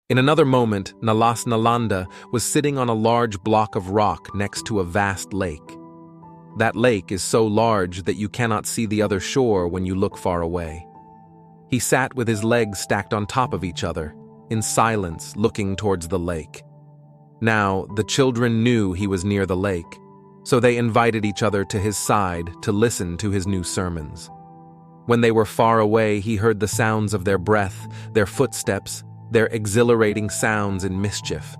In another moment, Nalas Nalanda was sitting on a large block of rock next to a vast lake. That lake is so large that you cannot see the other shore when you look far away. He sat with his legs stacked on top of each other, in silence, looking towards the lake. Now, the children knew he was near the lake, so they invited each other to his side to listen to his new sermons. When they were far away, he heard the sounds of their breath, their footsteps, their exhilarating sounds in mischief.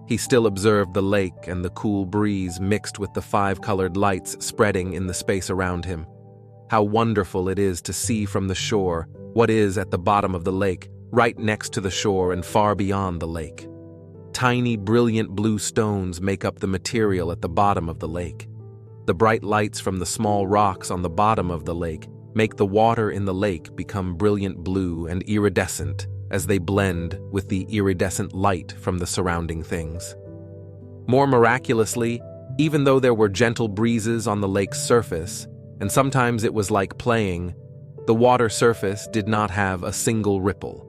He still observed the lake and the cool breeze mixed with the 5 colored lights spreading in the space around him. How wonderful it is to see from the shore what is at the bottom of the lake, right next to the shore and far beyond the lake. Tiny, brilliant blue stones make up the material at the bottom of the lake. The bright lights from the small rocks on the bottom of the lake make the water in the lake become brilliant blue and iridescent as they blend with the iridescent light from the surrounding things. More miraculously, even though there were gentle breezes on the lake's surface, and sometimes it was like playing, the water surface did not have a single ripple.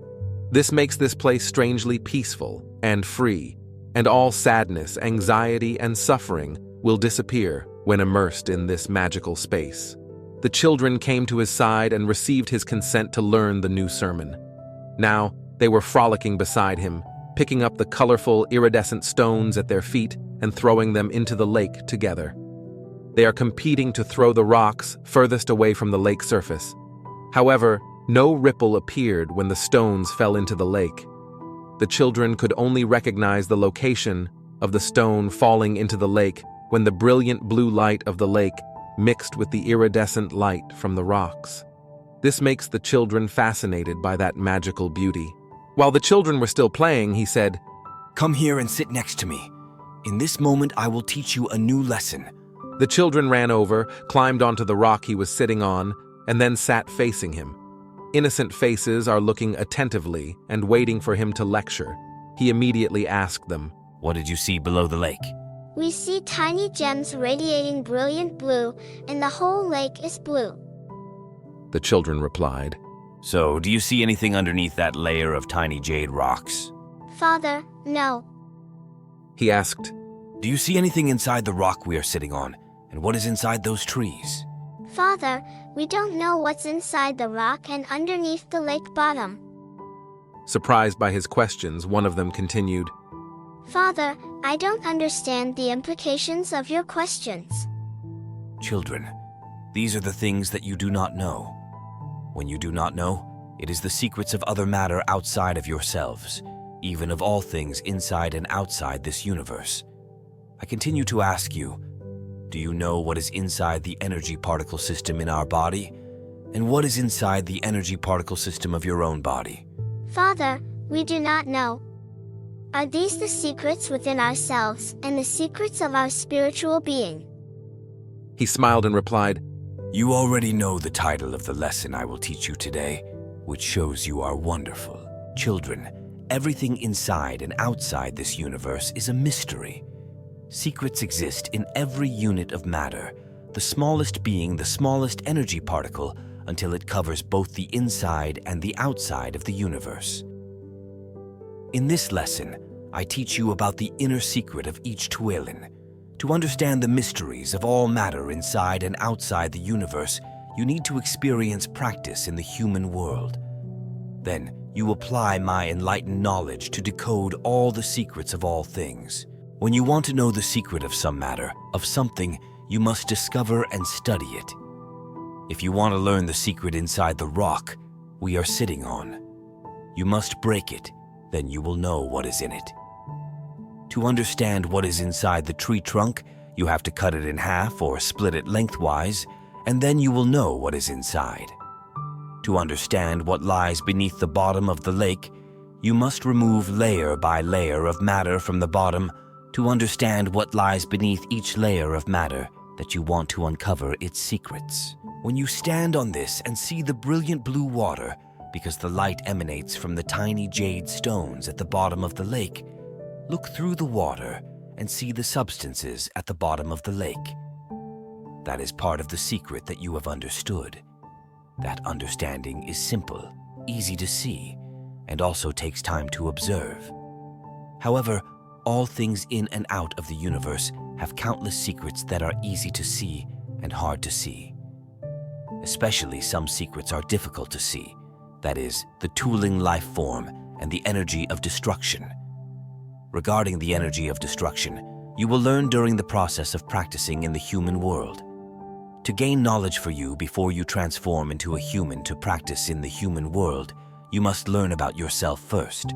This makes this place strangely peaceful and free, and all sadness, anxiety, and suffering will disappear when immersed in this magical space. The children came to his side and received his consent to learn the new sermon. Now, they were frolicking beside him, picking up the colorful, iridescent stones at their feet and throwing them into the lake together. They are competing to throw the rocks furthest away from the lake surface. However, no ripple appeared when the stones fell into the lake. The children could only recognize the location of the stone falling into the lake when the brilliant blue light of the lake mixed with the iridescent light from the rocks. This makes the children fascinated by that magical beauty. While the children were still playing, he said, "Come here and sit next to me. In this moment, I will teach you a new lesson." The children ran over, climbed onto the rock he was sitting on, and then sat facing him. Innocent faces are looking attentively and waiting for him to lecture. He immediately asked them, "What did you see below the lake?" We see tiny gems radiating brilliant blue, and the whole lake is blue. The children replied. "So, do you see anything underneath that layer of tiny jade rocks?" Father, no. He asked, "Do you see anything inside the rock we are sitting on? And what is inside those trees?" Father, we don't know what's inside the rock and underneath the lake bottom. Surprised by his questions, one of them continued, Father, I don't understand the implications of your questions. "Children, these are the things that you do not know. When you do not know, it is the secrets of other matter outside of yourselves, even of all things inside and outside this universe. I continue to ask you, do you know what is inside the energy particle system in our body? And what is inside the energy particle system of your own body?" Father, we do not know. Are these the secrets within ourselves and the secrets of our spiritual being? He smiled and replied, "You already know the title of the lesson I will teach you today, which shows you are wonderful. Children, everything inside and outside this universe is a mystery. Secrets exist in every unit of matter, the smallest being the smallest energy particle until it covers both the inside and the outside of the universe. In this lesson, I teach you about the inner secret of each Tuelin. To understand the mysteries of all matter inside and outside the universe, you need to experience practice in the human world. Then, you apply my enlightened knowledge to decode all the secrets of all things. When you want to know the secret of some matter, of something, you must discover and study it. If you want to learn the secret inside the rock we are sitting on, you must break it, then you will know what is in it. To understand what is inside the tree trunk, you have to cut it in half or split it lengthwise, and then you will know what is inside. To understand what lies beneath the bottom of the lake, you must remove layer by layer of matter from the bottom to understand what lies beneath each layer of matter that you want to uncover its secrets. When you stand on this and see the brilliant blue water, because the light emanates from the tiny jade stones at the bottom of the lake, look through the water and see the substances at the bottom of the lake. That is part of the secret that you have understood. That understanding is simple, easy to see, and also takes time to observe. However, all things in and out of the universe have countless secrets that are easy to see and hard to see. Especially some secrets are difficult to see, that is, the tooling life form and the energy of destruction. Regarding the energy of destruction, you will learn during the process of practicing in the human world. To gain knowledge for you before you transform into a human to practice in the human world, you must learn about yourself first.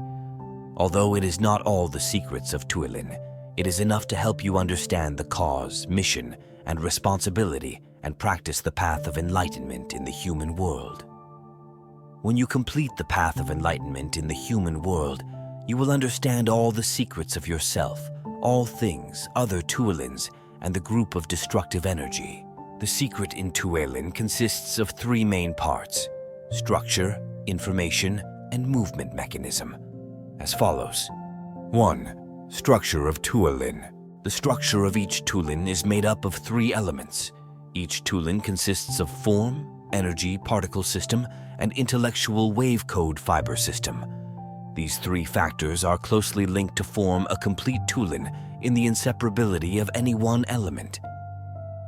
Although it is not all the secrets of Tuilin, it is enough to help you understand the cause, mission, and responsibility and practice the path of enlightenment in the human world. When you complete the path of enlightenment in the human world, you will understand all the secrets of yourself, all things, other Tuilins, and the group of destructive energy. The secret in Tuilin consists of three main parts: structure, information, and movement mechanism, as follows. 1. Structure of Tuilin. The structure of each Tuilin is made up of three elements. Each Tuilin consists of form, energy particle system, and intellectual wave code fiber system. These three factors are closely linked to form a complete Tuilin in the inseparability of any one element.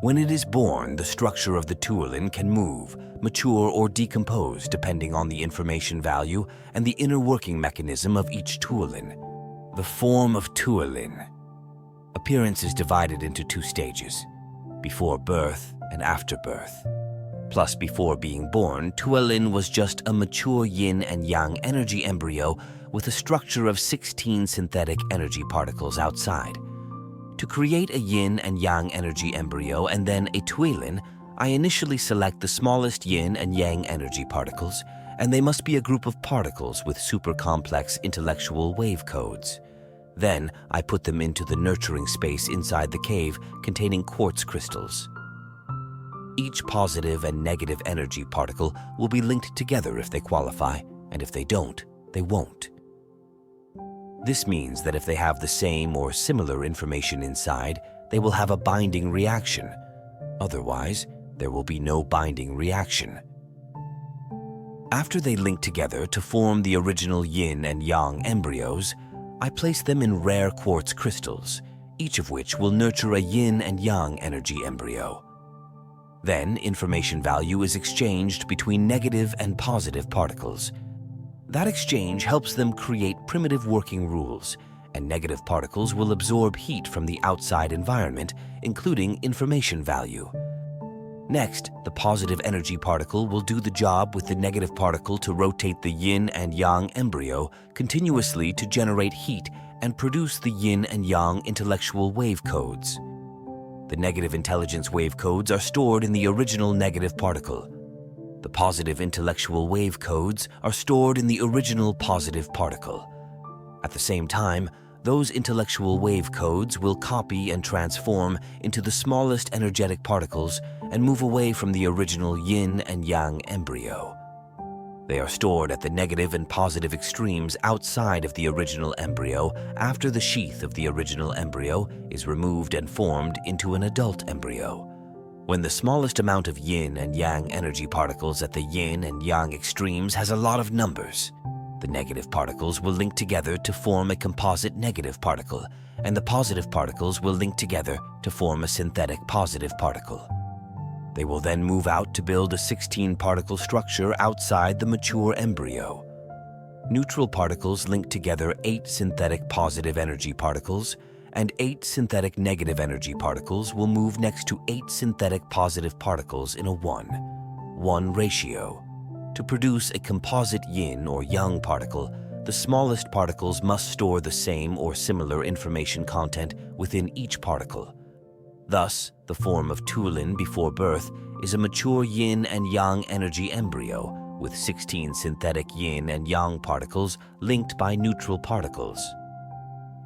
When it is born, the structure of the Tuilin can move, mature, or decompose depending on the information value and the inner working mechanism of each Tuilin. The form of Tuilin. Appearance is divided into two stages: before birth and after birth. Plus, before being born, Tuilin was just a mature yin and yang energy embryo with a structure of 16 synthetic energy particles outside. To create a yin and yang energy embryo and then a Tuilin, I initially select the smallest yin and yang energy particles, and they must be a group of particles with super complex intellectual wave codes. Then I put them into the nurturing space inside the cave containing quartz crystals. Each positive and negative energy particle will be linked together if they qualify, and if they don't, they won't. This means that if they have the same or similar information inside, they will have a binding reaction. Otherwise, there will be no binding reaction. After they link together to form the original yin and yang embryos, I place them in rare quartz crystals, each of which will nurture a yin and yang energy embryo. Then, information value is exchanged between negative and positive particles. That exchange helps them create primitive working rules, and negative particles will absorb heat from the outside environment, including information value. Next, the positive energy particle will do the job with the negative particle to rotate the yin and yang embryo continuously to generate heat and produce the yin and yang intellectual wave codes. The negative intelligence wave codes are stored in the original negative particle. The positive intellectual wave codes are stored in the original positive particle. At the same time, those intellectual wave codes will copy and transform into the smallest energetic particles and move away from the original yin and yang embryo. They are stored at the negative and positive extremes outside of the original embryo after the sheath of the original embryo is removed and formed into an adult embryo. When the smallest amount of yin and yang energy particles at the yin and yang extremes has a lot of numbers, the negative particles will link together to form a composite negative particle, and the positive particles will link together to form a synthetic positive particle. They will then move out to build a 16-particle structure outside the mature embryo. Neutral particles link together 8 synthetic positive energy particles, and 8 synthetic negative energy particles will move next to 8 synthetic positive particles in a 1:1 ratio. To produce a composite yin or yang particle, the smallest particles must store the same or similar information content within each particle. Thus, the form of Tuilin before birth is a mature yin and yang energy embryo with 16 synthetic yin and yang particles linked by neutral particles.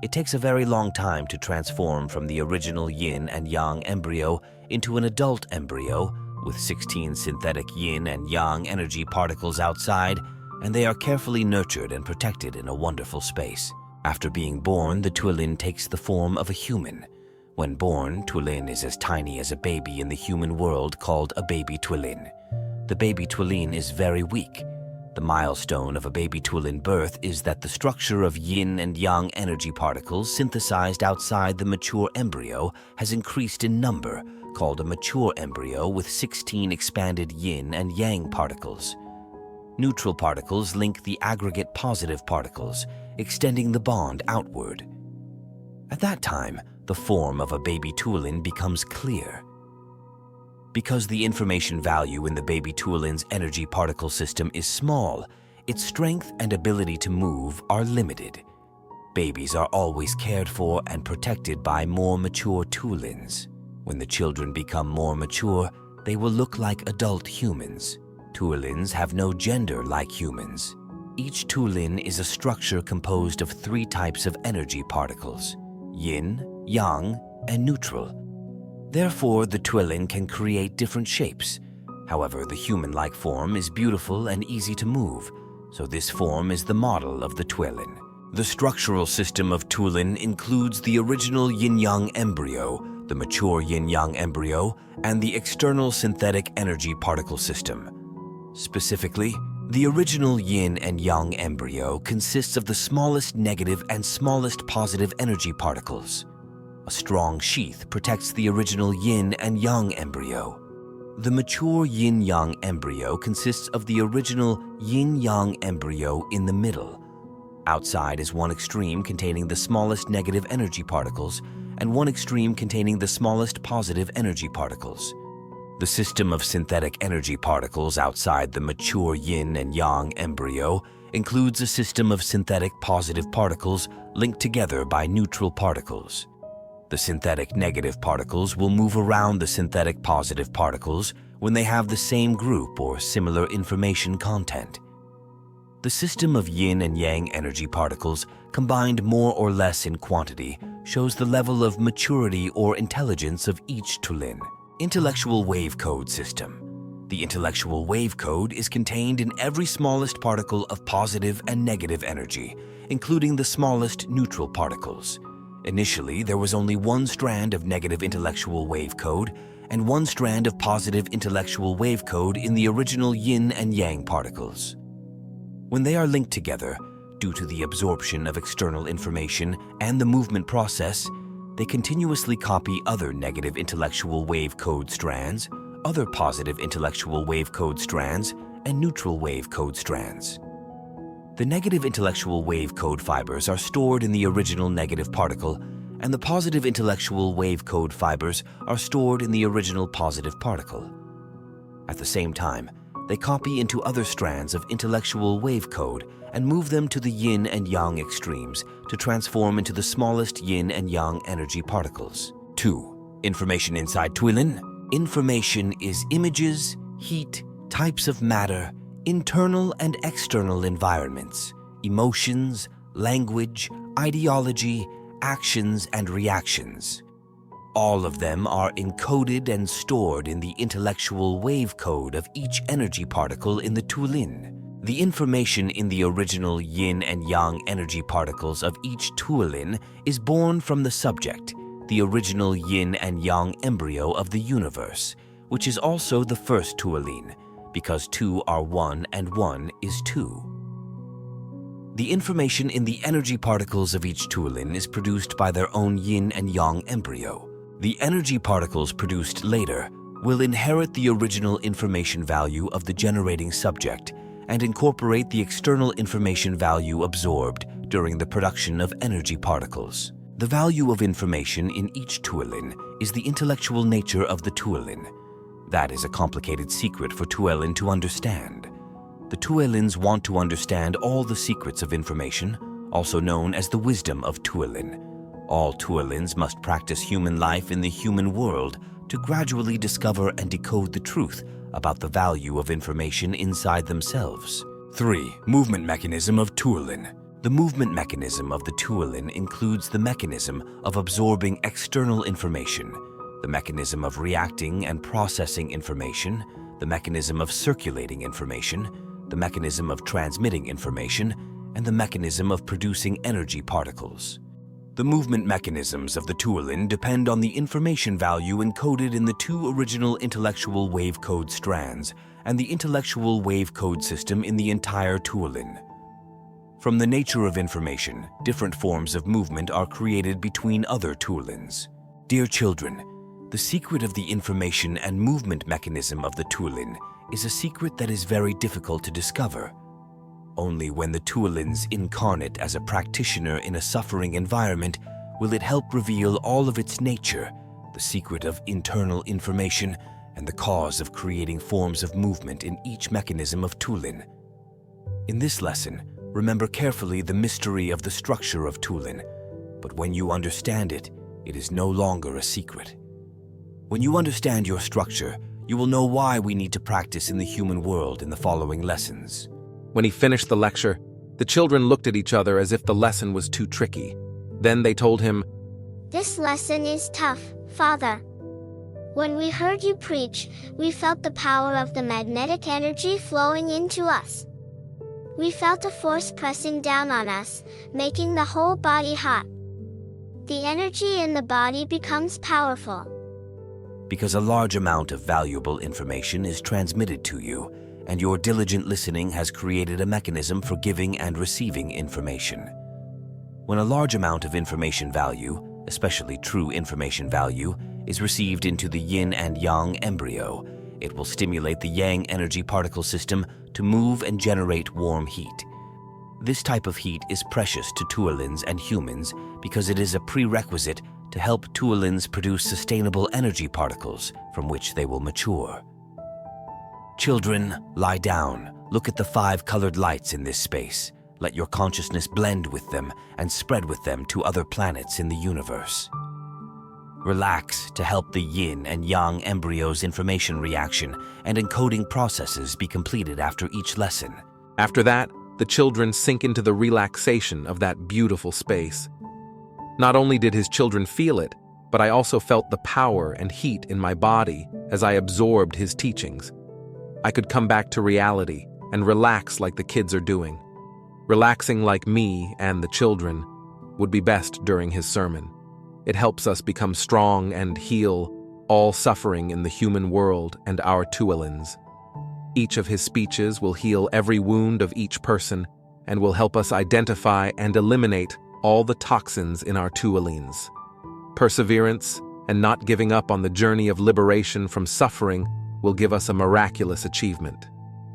It takes a very long time to transform from the original yin and yang embryo into an adult embryo with 16 synthetic yin and yang energy particles outside, and they are carefully nurtured and protected in a wonderful space. After being born, the Tuilin takes the form of a human. When born, Tuilin is as tiny as a baby in the human world called a baby Tuilin. The baby Tuilin is very weak. The milestone of a baby tuolin birth is that the structure of yin and yang energy particles synthesized outside the mature embryo has increased in number, called a mature embryo with 16 expanded yin and yang particles. Neutral particles link the aggregate positive particles, extending the bond outward. At that time, the form of a baby tuolin becomes clear. Because the information value in the baby tuolin's energy particle system is small, its strength and ability to move are limited. Babies are always cared for and protected by more mature tuolins. When the children become more mature, they will look like adult humans. Tuolins have no gender like humans. Each tuolin is a structure composed of 3 types of energy particles: yin, yang, and neutral. Therefore, the tuolin can create different shapes. However, the human-like form is beautiful and easy to move, so this form is the model of the tuolin. The structural system of tuolin includes the original yin-yang embryo, the mature yin-yang embryo, and the external synthetic energy particle system. Specifically, the original yin and yang embryo consists of the smallest negative and smallest positive energy particles. A strong sheath protects the original yin and yang embryo. The mature yin-yang embryo consists of the original yin-yang embryo in the middle. Outside is one extreme containing the smallest negative energy particles and one extreme containing the smallest positive energy particles. The system of synthetic energy particles outside the mature yin and yang embryo includes a system of synthetic positive particles linked together by neutral particles. The synthetic negative particles will move around the synthetic positive particles when they have the same group or similar information content. The system of yin and yang energy particles, combined more or less in quantity, shows the level of maturity or intelligence of each tuolin. Intellectual wave code system. The intellectual wave code is contained in every smallest particle of positive and negative energy, including the smallest neutral particles. Initially, there was only one strand of negative intellectual wave code and one strand of positive intellectual wave code in the original yin and yang particles. When they are linked together, due to the absorption of external information and the movement process, they continuously copy other negative intellectual wave code strands, other positive intellectual wave code strands, and neutral wave code strands. The negative intellectual wave code fibers are stored in the original negative particle, and the positive intellectual wave code fibers are stored in the original positive particle. At the same time, they copy into other strands of intellectual wave code and move them to the yin and yang extremes to transform into the smallest yin and yang energy particles. 2. Information inside tuolin. Information is images, heat, types of matter, internal and external environments, emotions, language, ideology, actions, and reactions. All of them are encoded and stored in the intellectual wave code of each energy particle in the tuolin. The information in the original yin and yang energy particles of each tuolin is born from the subject, the original yin and yang embryo of the universe, which is also the first tuolin, because 2 are 1 and 1 is 2. The information in the energy particles of each tuolin is produced by their own yin and yang embryo. The energy particles produced later will inherit the original information value of the generating subject and incorporate the external information value absorbed during the production of energy particles. The value of information in each tuolin is the intellectual nature of the tuolin. That is a complicated secret for tuolin to understand. The tuolins want to understand all the secrets of information, also known as the wisdom of tuolin. All tuolins must practice human life in the human world to gradually discover and decode the truth about the value of information inside themselves. 3. Movement mechanism of tuolin. The movement mechanism of the tuolin includes the mechanism of absorbing external information, the mechanism of reacting and processing information, the mechanism of circulating information, the mechanism of transmitting information, and the mechanism of producing energy particles. The movement mechanisms of the tuolin depend on the information value encoded in the 2 original intellectual wave code strands and the intellectual wave code system in the entire tuolin. From the nature of information, different forms of movement are created between other tuolins. Dear children, the secret of the information and movement mechanism of the tuolin is a secret that is very difficult to discover. Only when the tuolins incarnate as a practitioner in a suffering environment will it help reveal all of its nature, the secret of internal information, and the cause of creating forms of movement in each mechanism of tuolin. In this lesson, remember carefully the mystery of the structure of tuolin, but when you understand it, it is no longer a secret. When you understand your structure, you will know why we need to practice in the human world in the following lessons. When he finished the lecture, the children looked at each other as if the lesson was too tricky. Then they told him, This lesson is tough, Father. When we heard you preach, we felt the power of the magnetic energy flowing into us. We felt a force pressing down on us, making the whole body hot. The energy in the body becomes powerful. Because a large amount of valuable information is transmitted to you, and your diligent listening has created a mechanism for giving and receiving information. When a large amount of information value, especially true information value, is received into the yin and yang embryo, it will stimulate the yang energy particle system to move and generate warm heat. This type of heat is precious to tuolins and humans because it is a prerequisite to help tuolins produce sustainable energy particles from which they will mature. Children, lie down. Look at the 5 colored lights in this space. Let your consciousness blend with them and spread with them to other planets in the universe. Relax to help the yin and yang embryo's information reaction and encoding processes be completed after each lesson. After that, the children sink into the relaxation of that beautiful space. Not only did his children feel it, but I also felt the power and heat in my body as I absorbed his teachings. I could come back to reality and relax like the kids are doing. Relaxing like me and the children would be best during his sermon. It helps us become strong and heal all suffering in the human world and our tuolins. Each of his speeches will heal every wound of each person and will help us identify and eliminate all the toxins in our tuolins. Perseverance and not giving up on the journey of liberation from suffering will give us a miraculous achievement.